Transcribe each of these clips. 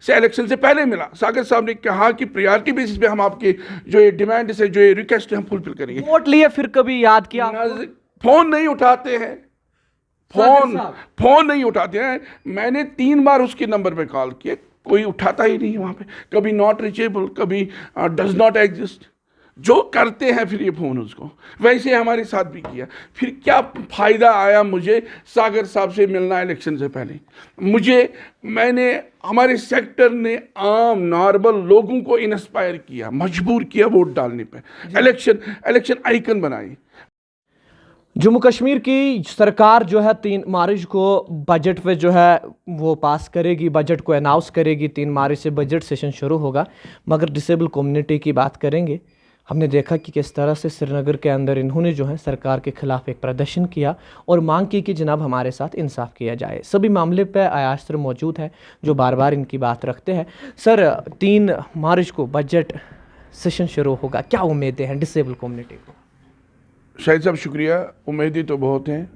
से इलेक्शन से पहले मिला। सागर साहब ने कहा कि प्रायोरिटी बेसिस पे हम आपके जो ये डिमांड है, जो ये रिक्वेस्ट है, हम फुलफिल करेंगे। वोट लिए फिर कभी याद किया? फोन नहीं उठाते हैं, फोन नहीं उठाते हैं। मैंने 3 बार उसके नंबर पे कॉल किया, कोई उठाता ही नहीं वहां पे। कभी नॉट रीचेबल, कभी डज नॉट एग्जिस्ट। जो करते हैं फिर ये फोन उसको, वैसे हमारे साथ भी किया। फिर क्या फायदा आया मुझे सागर साहब से मिलना इलेक्शन से पहले? हमारे सेक्टर ने आम नॉर्मल लोगों को इंस्पायर किया, मजबूर किया वोट डालने पे। इलेक्शन आइकन बनाई। जम्मू कश्मीर की सरकार जो है 3 मार्च को बजट पे जो है वो पास करेगी, बजट को अनाउंस करेगी। 3 मार्च से बजट सेशन शुरू होगा। मगर डिसेबल कम्युनिटी की बात करेंगे, हमने देखा कि किस तरह से श्रीनगर के अंदर इन्होंने जो है सरकार के खिलाफ एक प्रदर्शन किया और मांग की कि जनाब हमारे साथ इंसाफ किया जाए। सभी मामले पर अयाज सर मौजूद है जो बार बार इनकी बात रखते हैं। सर, 3 मार्च को बजट सेशन शुरू होगा, क्या उम्मीदें हैं डिसेबल कम्युनिटी को? शाहिद साहब शुक्रिया। उम्मीदें तो बहुत हैं,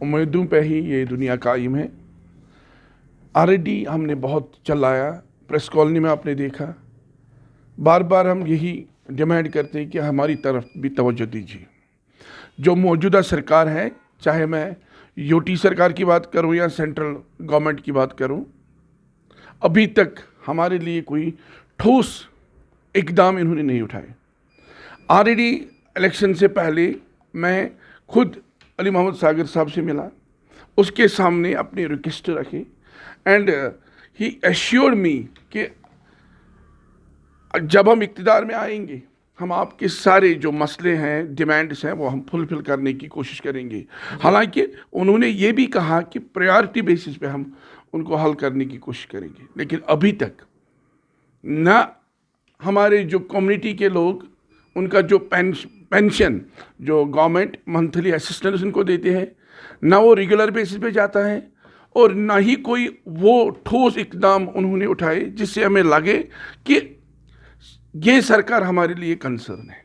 उम्मीदों पे ही ये दुनिया कायम है। ऑलरेडी हमने बहुत चलाया, प्रेस कॉलोनी में आपने देखा, बार बार हम यही डिमांड करते हैं कि हमारी तरफ भी तवज्जो दीजिए। जो मौजूदा सरकार है, चाहे मैं यूटी सरकार की बात करूं या सेंट्रल गवर्नमेंट की बात करूं, अभी तक हमारे लिए कोई ठोस इकदाम इन्होंने नहीं उठाए। ऑलरेडी इलेक्शन से पहले मैं खुद अली मोहम्मद सागर साहब से मिला, उसके सामने अपने रिक्वेस्ट रखे एंड ही एश्योर्ड मी कि जब हम इक़्तिदार में आएंगे हम आपके सारे जो मसले हैं, डिमांड्स हैं, वो हम फुलफिल करने की कोशिश करेंगे। हालांकि उन्होंने ये भी कहा कि प्रायोरिटी बेसिस पे हम उनको हल करने की कोशिश करेंगे। लेकिन अभी तक ना हमारे जो कम्युनिटी के लोग, उनका जो पेंशन जो गवर्नमेंट मंथली असिस्टेंस उनको देते हैं, ना वो रेगुलर बेसिस पे जाता है और ना ही कोई वो ठोस इकदाम उन्होंने उठाए जिससे हमें लगे कि ये सरकार हमारे लिए कंसर्न है।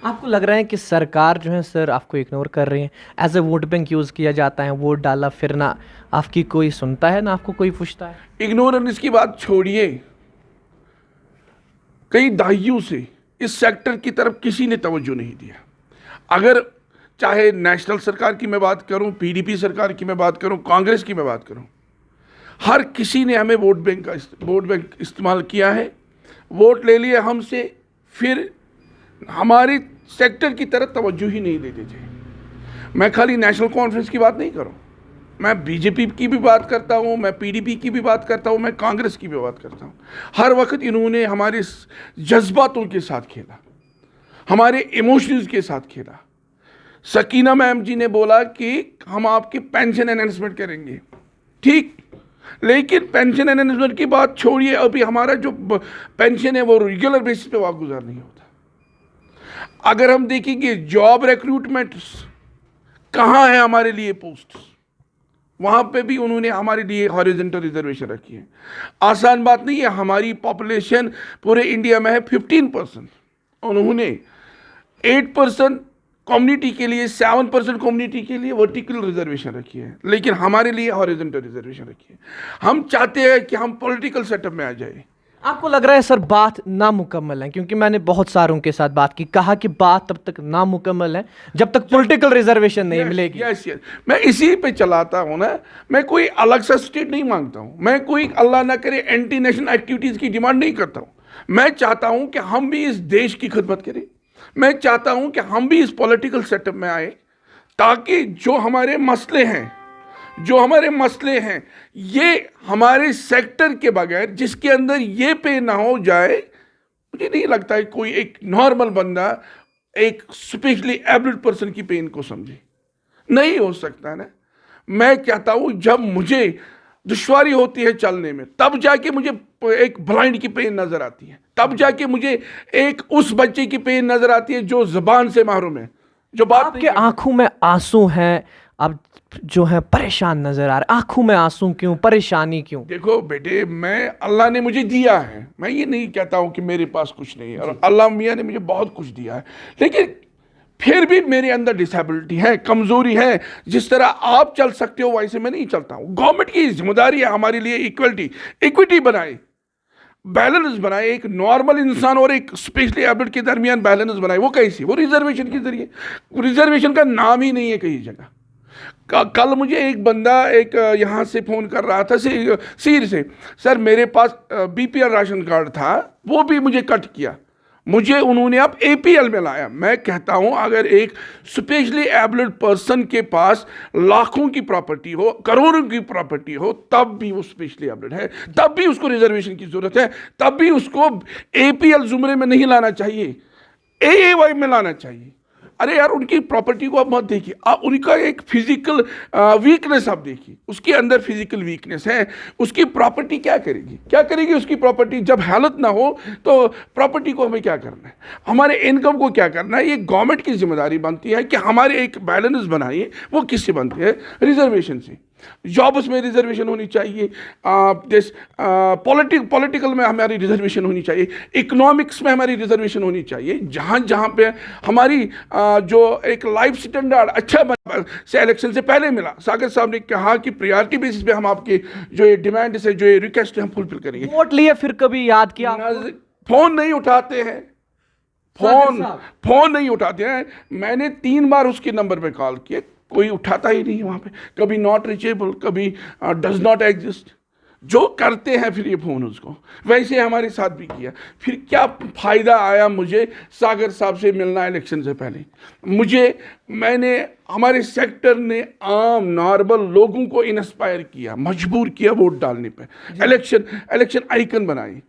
आपको लग रहा है कि सरकार जो है सर आपको इग्नोर कर रही है, as a vote bank use किया जाता है, वोट डाला फिर ना आपकी कोई सुनता है ना आपको कोई पूछता है? इग्नोरेंस की बात छोड़िए, कई दहाइयों से इस सेक्टर की तरफ किसी ने तवज्जो नहीं दिया। अगर चाहे नेशनल सरकार की मैं बात करूं, पीडीपी सरकार की मैं बात करूं, कांग्रेस की मैं बात करूं, हर किसी ने हमें वोट बैंक इस्तेमाल किया है। वोट ले लिए हमसे, फिर हमारी सेक्टर की तरफ तवज्जो ही नहीं देते थे। मैं खाली नेशनल कॉन्फ्रेंस की बात नहीं करूं, मैं बीजेपी की भी बात करता हूं, मैं पीडीपी की भी बात करता हूं, मैं कांग्रेस की भी बात करता हूं। हर वक्त इन्होंने हमारे जज्बातों के साथ खेला, हमारे इमोशंस के साथ खेला। सकीना मैम जी ने बोला कि हम आपकी पेंशन एनहांसमेंट करेंगे, ठीक, लेकिन पेंशन एनहांसमेंट की बात छोड़िए, अभी हमारा जो पेंशन है वो रेगुलर बेसिस पे वागुजार नहीं होता। अगर हम देखेंगे जॉब रिक्रूटमेंट कहाँ है हमारे लिए पोस्ट, वहां पे भी उन्होंने हमारे लिए हॉरिजॉन्टल रिजर्वेशन रखी है। आसान बात नहीं है, हमारी पॉपुलेशन पूरे इंडिया में है 15%, उन्होंने 8% कम्युनिटी के लिए, 7% कम्युनिटी के लिए वर्टिकल रिजर्वेशन रखी है, लेकिन हमारे लिए हॉरिजॉन्टल रिजर्वेशन रखी है। हम चाहते हैं कि हम पॉलिटिकल सेटअप में आ जाए। आपको लग रहा है सर बात नामुकम्मल है? क्योंकि मैंने बहुत सारों के साथ बात की, कहा कि बात तब तक नामुकम्मल है जब तक पॉलिटिकल रिजर्वेशन नहीं मिलेगी। यस, मैं इसी पे चलाता हूं ना, मैं कोई अलग सा स्टेट नहीं मांगता हूं, मैं कोई अल्लाह ना करे एंटी नेशनल एक्टिविटीज की डिमांड नहीं करता हूं। मैं चाहता हूं कि हम भी इस देश की खिदमत करें, मैं चाहता हूं कि हम भी इस पॉलिटिकल सेटअप में आए, ताकि जो हमारे मसले हैं ये हमारे सेक्टर के बगैर, जिसके अंदर ये पे ना हो जाए, मुझे नहीं लगता है कोई एक नॉर्मल बंदा एक स्पेशली एबल्ड पर्सन की पेन को समझे। नहीं हो सकता है ना। मैं कहता हूं जब मुझे दुश्वारी होती है चलने में, तब जाके मुझे एक ब्लाइंड की पेन नजर आती है, तब जाके मुझे एक उस बच्चे की पेन नजर आती है जो जुबान से महरूम है, जो बात आपके आंखों में आंसू हैं, अब जो है परेशान नजर आ रहे। आंखों में आंसू क्यों, परेशानी क्यों? देखो बेटे, मैं अल्लाह ने मुझे दिया है, मैं ये नहीं कहता हूं कि मेरे पास कुछ नहीं है, और अल्लाह मियाँ ने मुझे बहुत कुछ दिया है, लेकिन फिर भी मेरे अंदर डिसेबिलिटी है, कमजोरी है। जिस तरह आप चल सकते हो वैसे मैं नहीं चलता हूं। गवर्नमेंट की जिम्मेदारी है हमारे लिए इक्विटी बनाए, बैलेंस बनाए, एक नॉर्मल इंसान और एक स्पेशली एबल्ड के दरमियान बैलेंस बनाए। वो कैसे? वो रिजर्वेशन के जरिए। रिजर्वेशन का नाम ही नहीं है कहीं जगह। कल मुझे एक बंदा यहाँ से फ़ोन कर रहा था सीर से, सर मेरे पास बीपीएल राशन कार्ड था, वो भी मुझे कट किया, मुझे उन्होंने अब एपीएल में लाया। मैं कहता हूं अगर एक स्पेशली एबल्ड पर्सन के पास लाखों की प्रॉपर्टी हो, करोड़ों की प्रॉपर्टी हो, तब भी वो स्पेशली एबल्ड है, तब भी उसको रिजर्वेशन की जरूरत है, तब भी उसको एपीएल जुमरे में नहीं लाना चाहिए, एएवाई में लाना चाहिए। अरे यार, उनकी प्रॉपर्टी को आप मत देखिए, आप उनका एक फिजिकल वीकनेस आप देखिए, उसके अंदर फिजिकल वीकनेस है, उसकी प्रॉपर्टी क्या करेगी उसकी प्रॉपर्टी? जब हालत ना हो तो प्रॉपर्टी को हमें क्या करना है, हमारे इनकम को क्या करना है? ये गवर्नमेंट की जिम्मेदारी बनती है कि हमारे एक बैलेंस बनाइए। वो किससे बनती है? रिजर्वेशन से। जॉब्स में रिजर्वेशन होनी चाहिए, पॉलिटिकल में हमारी रिजर्वेशन होनी चाहिए, इकोनॉमिक्स में हमारी रिजर्वेशन होनी चाहिए। जहाँ जहाँ पे हमारी जो एक लाइफ स्टैंडर्ड अच्छा बना से इलेक्शन से पहले मिला, सागर साहब ने कहा कि प्रायोरिटी बेसिस पे हम आपके जो ये डिमांड से जो ये रिक्वेस्ट है हम फुलफिल करेंगे। वोट लिए फिर कभी याद किया? फोन नहीं उठाते हैं, फोन नहीं उठाते हैं। मैंने 3 बार उसके नंबर पे कॉल किए, कोई उठाता ही नहीं है वहाँ पे। कभी नॉट रीचेबल, कभी डज नॉट एग्जिस्ट। जो करते हैं फिर ये फ़ोन उसको, वैसे हमारे साथ भी किया। फिर क्या फ़ायदा आया मुझे सागर साहब से मिलना इलेक्शन से पहले? हमारे सेक्टर ने आम नॉर्मल लोगों को इंस्पायर किया, मजबूर किया वोट डालने पे, इलेक्शन आइकन बनाई।